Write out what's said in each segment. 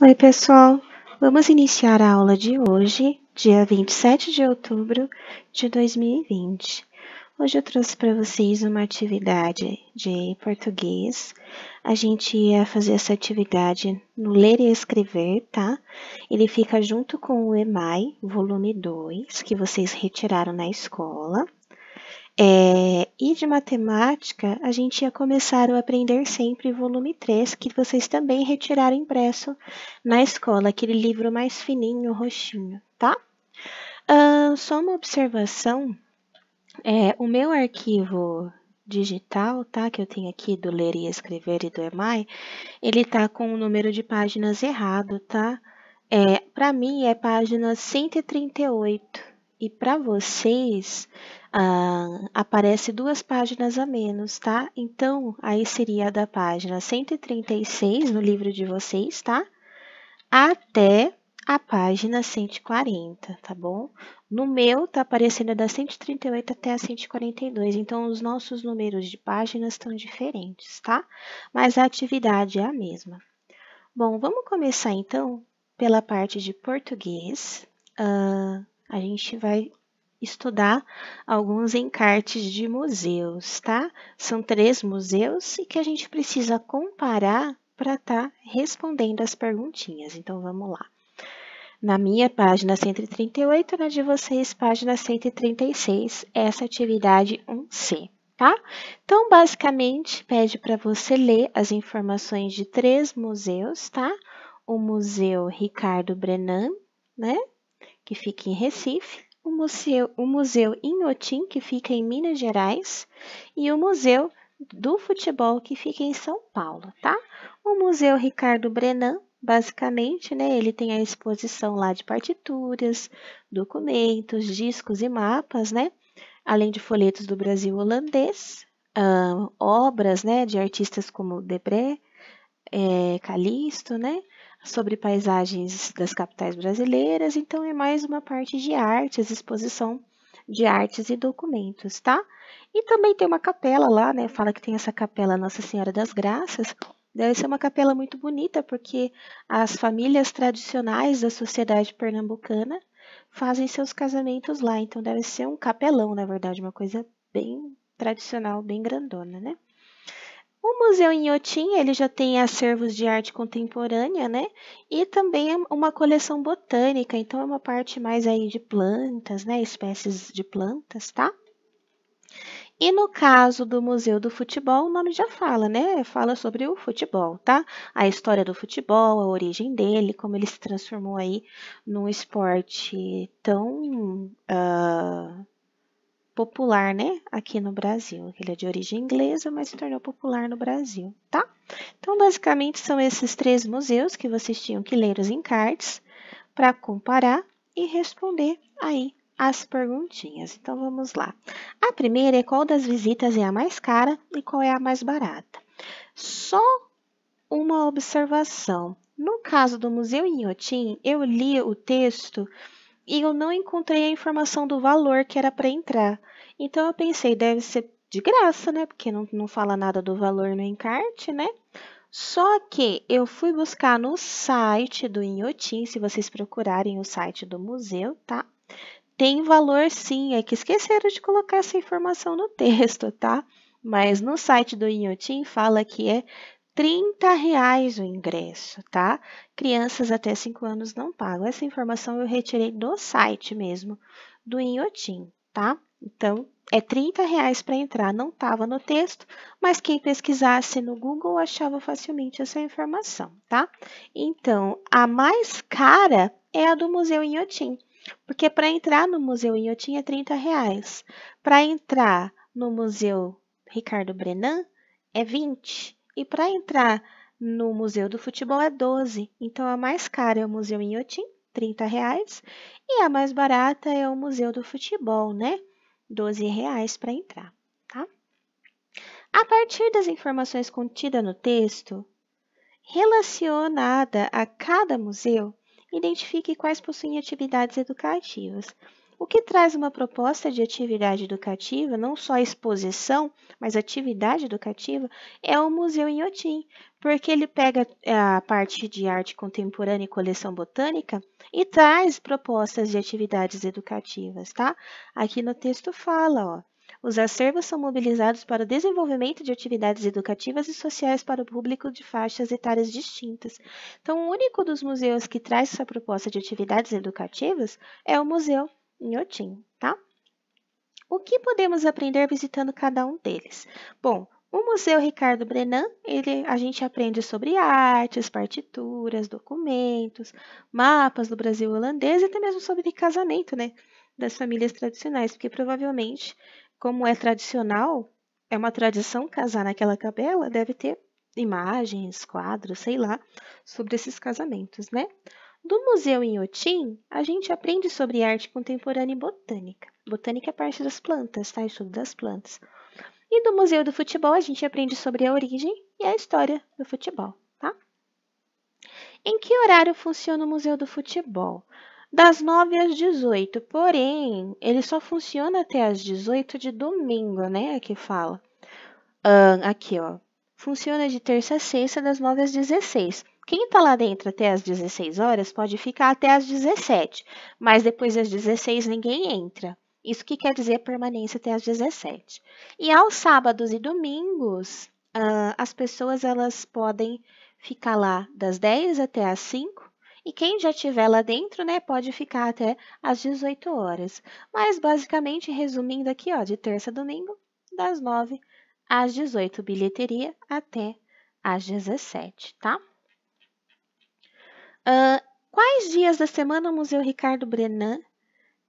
Oi, pessoal! Vamos iniciar a aula de hoje, dia 27 de outubro de 2020. Hoje eu trouxe para vocês uma atividade de português. A gente ia fazer essa atividade no Ler e Escrever, tá? Ele fica junto com o EMAI, volume 2, que vocês retiraram na escola. E de matemática, a gente ia começar o Aprender Sempre, volume 3, que vocês também retiraram impresso na escola, aquele livro mais fininho, roxinho, tá? Só uma observação, o meu arquivo digital, tá, que eu tenho aqui do Ler e Escrever e do EMAI, ele tá com o número de páginas errado, tá? Para mim é página 138 e para vocês aparece 2 páginas a menos, tá? Então, aí seria da página 136 no livro de vocês, tá? Até a página 140, tá bom? No meu tá aparecendo da 138 até a 142, então os nossos números de páginas estão diferentes, tá? Mas a atividade é a mesma. Bom, vamos começar então pela parte de português. A gente vai estudar alguns encartes de museus, tá? São 3 museus e que a gente precisa comparar para estar respondendo as perguntinhas. Então, vamos lá. Na minha página 138, na de vocês, página 136, essa atividade 1C. Tá? Então, basicamente, pede para você ler as informações de 3 museus, tá? O Museu Ricardo Brenan, né? Que fica em Recife, o Museu Inhotim, que fica em Minas Gerais, e o Museu do Futebol, que fica em São Paulo, tá? O Museu Ricardo Brenan, basicamente, né, ele tem a exposição lá de partituras, documentos, discos e mapas, né? Além de folhetos do Brasil holandês, obras, né, de artistas como Debré, Calixto, né? Sobre paisagens das capitais brasileiras, então é mais uma parte de artes, exposição de artes e documentos, tá? E também tem uma capela lá, né? Fala que tem essa capela Nossa Senhora das Graças. Deve ser uma capela muito bonita, porque as famílias tradicionais da sociedade pernambucana fazem seus casamentos lá, então deve ser um capelão, na verdade, uma coisa bem tradicional, bem grandona, né? O Museu Inhotim, ele já tem acervos de arte contemporânea, né? E também é uma coleção botânica, então é uma parte mais aí de plantas, né? Espécies de plantas, tá? E no caso do Museu do Futebol, o nome já fala, né? Fala sobre o futebol, tá? A história do futebol, a origem dele, como ele se transformou aí num esporte tão popular, né? Aqui no Brasil. Ele é de origem inglesa, mas se tornou popular no Brasil, tá? Então, basicamente, são esses 3 museus que vocês tinham que ler os encartes para comparar e responder aí as perguntinhas. Então, vamos lá. A primeira é qual das visitas é a mais cara e qual é a mais barata. Só uma observação. No caso do Museu Inhotim, eu li o texto e eu não encontrei a informação do valor que era para entrar. Então, eu pensei, deve ser de graça, né? Porque não fala nada do valor no encarte, né? Só que eu fui buscar no site do Inhotim, se vocês procurarem o site do museu, tá? Tem valor sim, é que esqueceram de colocar essa informação no texto, tá? Mas no site do Inhotim fala que é R$ 30 o ingresso, tá? Crianças até 5 anos não pagam. Essa informação eu retirei do site mesmo, do Inhotim, tá? Então, é R$ 30 para entrar. Não estava no texto, mas quem pesquisasse no Google achava facilmente essa informação, tá? Então, a mais cara é a do Museu Inhotim, porque para entrar no Museu Inhotim é R$ 30. Para entrar no Museu Ricardo Brenan é 20. E para entrar no Museu do Futebol é 12. Então, a mais cara é o Museu Inhotim, R$ 30. E a mais barata é o Museu do Futebol, né? R$ 12 para entrar, tá? A partir das informações contidas no texto, relacionada a cada museu, identifique quais possuem atividades educativas. O que traz uma proposta de atividade educativa, não só exposição, mas atividade educativa, é o Museu Inhotim, porque ele pega a parte de arte contemporânea e coleção botânica e traz propostas de atividades educativas, tá? Aqui no texto fala, ó. Os acervos são mobilizados para o desenvolvimento de atividades educativas e sociais para o público de faixas etárias distintas. Então, o único dos museus que traz essa proposta de atividades educativas é o Museu Inhotim, tá? O que podemos aprender visitando cada um deles? Bom, o Museu Ricardo Brenan, a gente aprende sobre artes, partituras, documentos, mapas do Brasil holandês e até mesmo sobre casamento, né, das famílias tradicionais, porque provavelmente, como é tradicional, é uma tradição casar naquela capela, deve ter imagens, quadros, sei lá, sobre esses casamentos, né? Do Museu Inhotim, a gente aprende sobre arte contemporânea e botânica. Botânica é parte das plantas, tá? Estudo das plantas. E do Museu do Futebol, a gente aprende sobre a origem e a história do futebol, tá? Em que horário funciona o Museu do Futebol? Das 9 às 18, porém, ele só funciona até às 18 de domingo, né? Aqui fala. Aqui, ó. Funciona de terça a sexta, das 9 às 16. Quem está lá dentro até às 16 horas pode ficar até às 17, mas depois das 16 ninguém entra. Isso que quer dizer permanência até às 17. E aos sábados e domingos, as pessoas elas podem ficar lá das 10 até às 5, e quem já estiver lá dentro, né, pode ficar até às 18 horas. Mas basicamente, resumindo aqui, ó, de terça a domingo, das 9 às 18, bilheteria até às 17, tá? Quais dias da semana o Museu Ricardo Brenan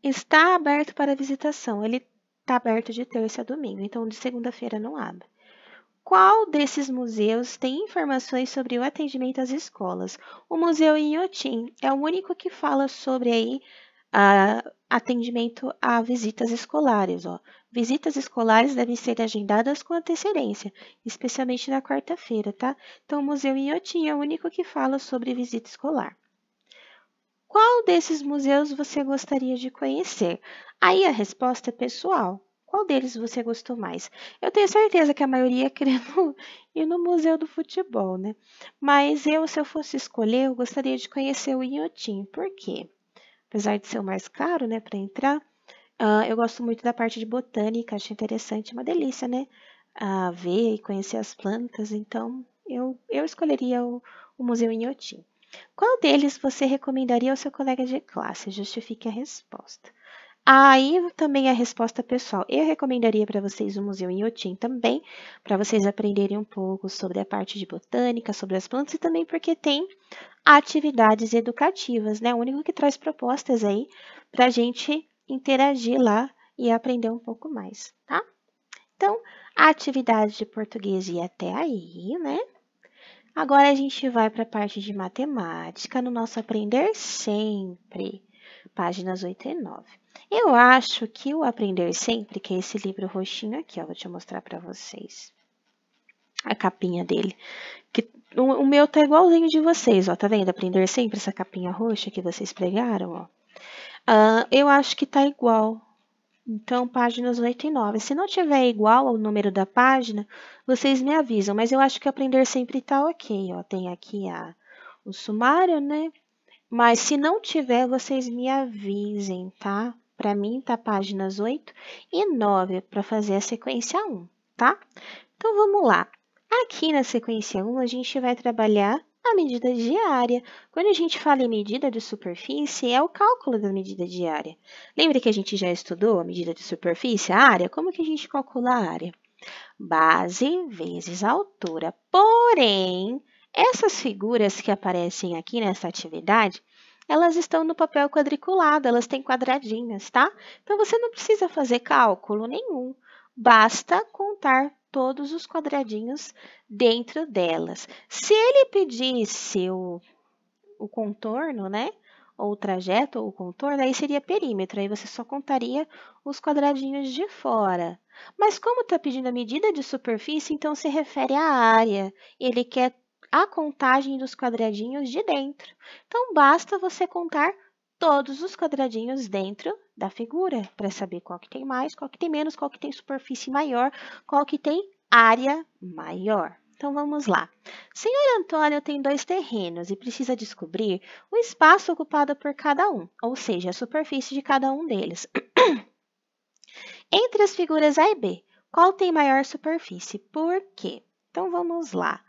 está aberto para visitação? Ele está aberto de terça a domingo, então de segunda-feira não abre. Qual desses museus tem informações sobre o atendimento às escolas? O Museu Inhotim é o único que fala sobre aí atendimento a visitas escolares. Ó. Visitas escolares devem ser agendadas com antecedência, especialmente na quarta-feira, tá? Então, o Museu Inhotim é o único que fala sobre visita escolar. Qual desses museus você gostaria de conhecer? Aí a resposta é pessoal. Qual deles você gostou mais? Eu tenho certeza que a maioria querendo ir no Museu do Futebol, né? Mas se eu fosse escolher, eu gostaria de conhecer o Inhotim. Por quê? Apesar de ser o mais caro, né, para entrar, eu gosto muito da parte de botânica, acho interessante, uma delícia, né? Ver e conhecer as plantas, então eu escolheria o Museu Inhotim. Qual deles você recomendaria ao seu colega de classe? Justifique a resposta. Aí também a resposta pessoal. Eu recomendaria para vocês o Museu Inhotim também, para vocês aprenderem um pouco sobre a parte de botânica, sobre as plantas e também porque tem atividades educativas, né? O único que traz propostas aí para a gente interagir lá e aprender um pouco mais, tá? Então, a atividade de português ia até aí, né? Agora a gente vai para a parte de matemática, no nosso Aprender Sempre, páginas 8 e 9. Eu acho que o Aprender Sempre, que é esse livro roxinho aqui, ó, vou te mostrar para vocês. A capinha dele. O meu tá igualzinho de vocês, ó, tá vendo? Aprender Sempre, essa capinha roxa que vocês pregaram, ó. Eu acho que tá igual. Então, páginas 8 e 9. Se não tiver igual ao número da página, vocês me avisam. Mas eu acho que Aprender Sempre tá ok. Ó. Tem aqui o sumário, né? Mas se não tiver, vocês me avisem, tá? Para mim, tá páginas 8 e 9 para fazer a sequência 1, tá? Então, vamos lá. Aqui na sequência 1, a gente vai trabalhar a medida diária. Quando a gente fala em medida de superfície, é o cálculo da medida diária. Lembra que a gente já estudou a medida de superfície, a área? Como que a gente calcula a área? Base vezes altura. Porém, essas figuras que aparecem aqui nessa atividade, elas estão no papel quadriculado, elas têm quadradinhos, tá? Então, você não precisa fazer cálculo nenhum. Basta contar todos os quadradinhos dentro delas. Se ele pedisse o contorno, né? Ou o trajeto ou o contorno, aí seria perímetro, aí você só contaria os quadradinhos de fora. Mas como está pedindo a medida de superfície, então se refere à área. Ele quer a contagem dos quadradinhos de dentro. Então, basta você contar todos os quadradinhos dentro da figura, para saber qual que tem mais, qual que tem menos, qual que tem superfície maior, qual que tem área maior. Então, vamos lá. Senhor Antônio tem 2 terrenos e precisa descobrir o espaço ocupado por cada um, ou seja, a superfície de cada um deles. Entre as figuras A e B, qual tem maior superfície? Por quê? Então, vamos lá.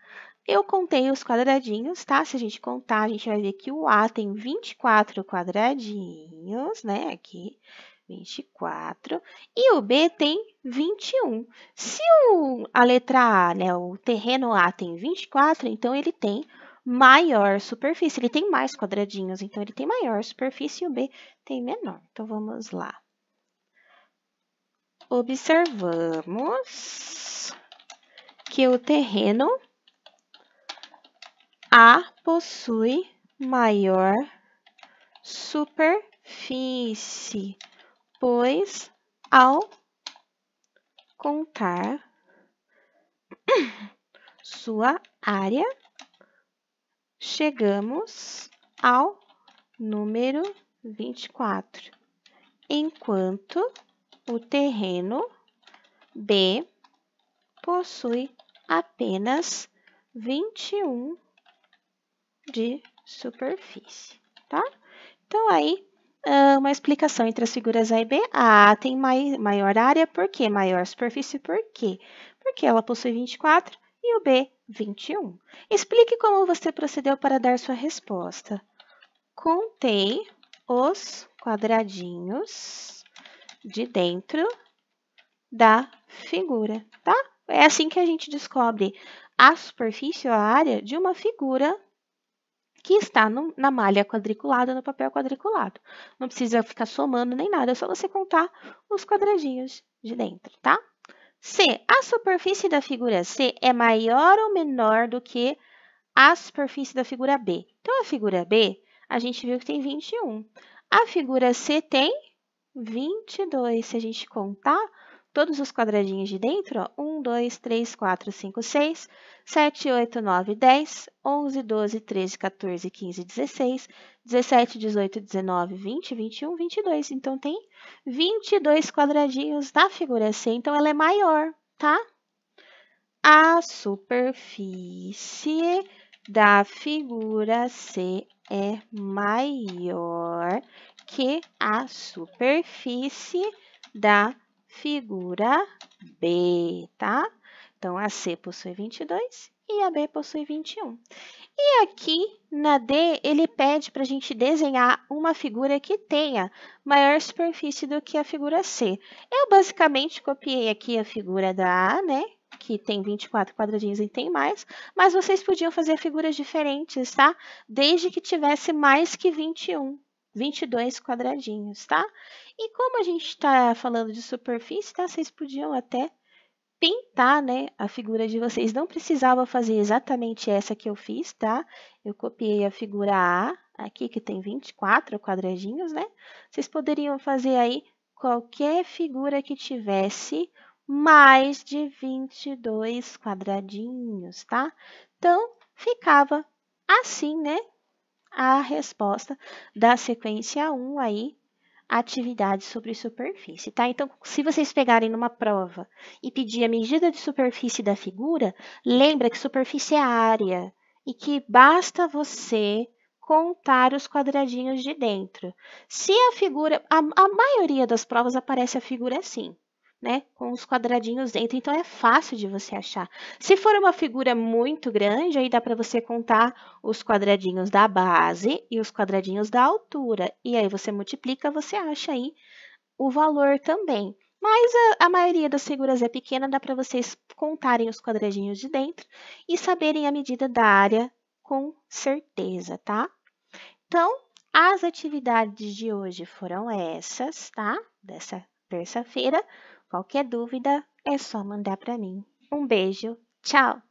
Eu contei os quadradinhos, tá? Se a gente contar, a gente vai ver que o A tem 24 quadradinhos, né? Aqui, 24. E o B tem 21. Se a letra A, né, o terreno A tem 24, então ele tem maior superfície. Ele tem mais quadradinhos, então ele tem maior superfície e o B tem menor. Então, vamos lá. Observamos que o terreno A possui maior superfície, pois ao contar sua área, chegamos ao número 24, enquanto o terreno B possui apenas 21 de superfície, tá? Então, aí, uma explicação entre as figuras A e B. A A tem maior área, por quê? Maior superfície, por quê? Porque ela possui 24 e o B, 21. Explique como você procedeu para dar sua resposta. Contei os quadradinhos de dentro da figura, tá? É assim que a gente descobre a superfície ou a área de uma figura que está na malha quadriculada, no papel quadriculado. Não precisa ficar somando nem nada, é só você contar os quadradinhos de dentro, tá? C. A superfície da figura C é maior ou menor do que a superfície da figura B. Então, a figura B, a gente viu que tem 21. A figura C tem 22. Se a gente contar todos os quadradinhos de dentro, ó, 1, 2, 3, 4, 5, 6, 7, 8, 9, 10, 11, 12, 13, 14, 15, 16, 17, 18, 19, 20, 21, 22. Então, tem 22 quadradinhos na figura C, então ela é maior, tá? A superfície da figura C é maior que a superfície da figura B, tá? Então, a C possui 22 e a B possui 21. E aqui na D, ele pede para a gente desenhar uma figura que tenha maior superfície do que a figura C. Eu basicamente copiei aqui a figura da A, né? Que tem 24 quadradinhos e tem mais, mas vocês podiam fazer figuras diferentes, tá? Desde que tivesse mais que 22 quadradinhos, tá? E como a gente está falando de superfície, tá? Vocês podiam até pintar, né, a figura de vocês. Não precisava fazer exatamente essa que eu fiz, tá? Eu copiei a figura A, aqui que tem 24 quadradinhos, né? Vocês poderiam fazer aí qualquer figura que tivesse mais de 22 quadradinhos, tá? Então, ficava assim, né? A resposta da sequência 1 aí, atividade sobre superfície, tá? Então, se vocês pegarem numa prova e pedir a medida de superfície da figura, lembra que superfície é área e que basta você contar os quadradinhos de dentro. Se a figura, a maioria das provas aparece a figura assim, né? Com os quadradinhos dentro, então é fácil de você achar. Se for uma figura muito grande, aí dá para você contar os quadradinhos da base e os quadradinhos da altura. E aí você multiplica, você acha aí o valor também. Mas a maioria das figuras é pequena, dá para vocês contarem os quadradinhos de dentro e saberem a medida da área com certeza, tá? Então, as atividades de hoje foram essas, tá? Dessa terça-feira. Qualquer dúvida é só mandar para mim. Um beijo, tchau!